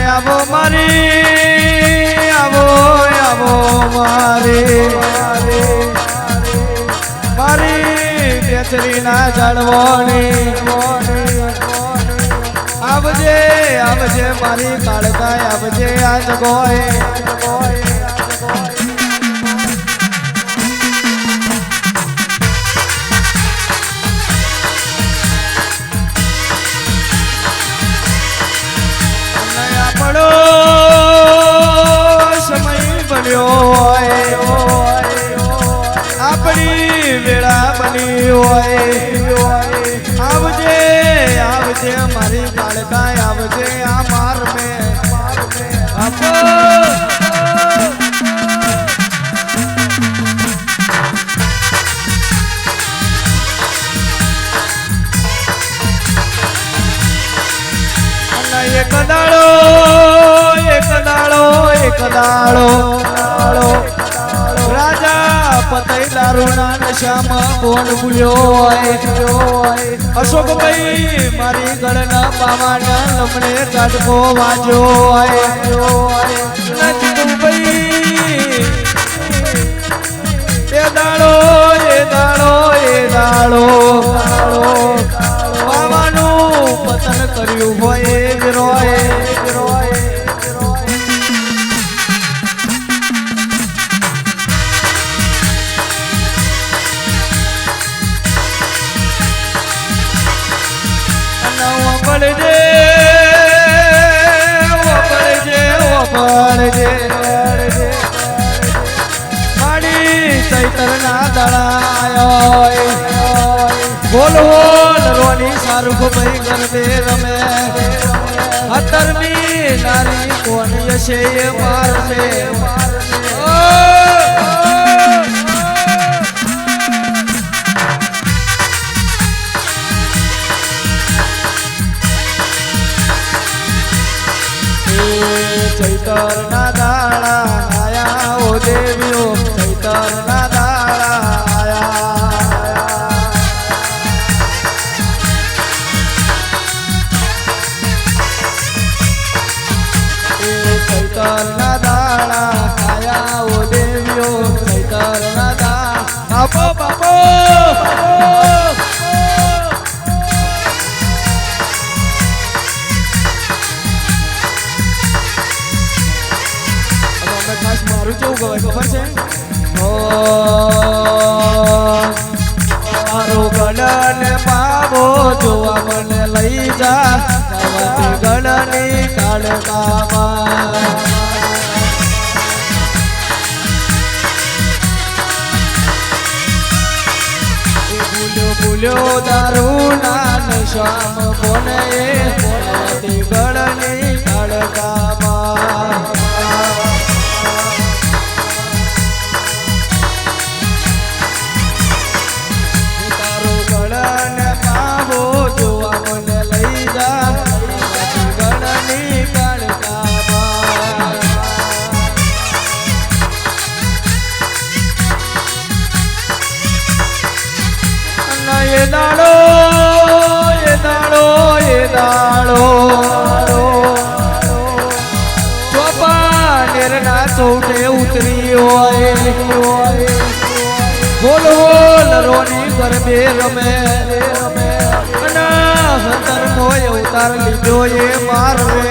આવો મારી આવો મારી બેચરી ના જાળવણી આવજે આવજે મારી કાળકાય આવજે આજ ગોય આપણી વેળા બની હોય આવજે આવજે મારી કાળકાય આવજે આ માર મેં એક દાડો રાજા પતઈ દારૂના નશામાં કોણ ભૂલ્યો અશોકભાઈ મારી ગળના પાવાના લમણે કાઢકો વાંચ્યો નજીકભાઈ એ દાડો પાવાનું પતન કર્યું હોય વિરોય બોલ બોલ રોની સારું ભાઈ ગરબે રમે અતરમી નારી કોણ યશે મારશે ચૈતર ના દાડા આયા ઓ દેવીઓ ચૈતર ના દાડા ચૈતર ના દાડા આયા ઓ દેવીઓ ચૈતર ના દાડા બાપો મારું કેવું ગવાય ખબર છે મારો ગળને પાવો જોવા મને લઈ જા ગળની કાળકામાં ભૂલ્યો દારૂ ના નશામ કોને ગળની કાળકામાં એ દાડો ચોપાનેર ના ચૌટે ઉતરી હોય બોલ બોલ રોની ગરબે રમે હતર મોય અવતાર લીધો એ મારવે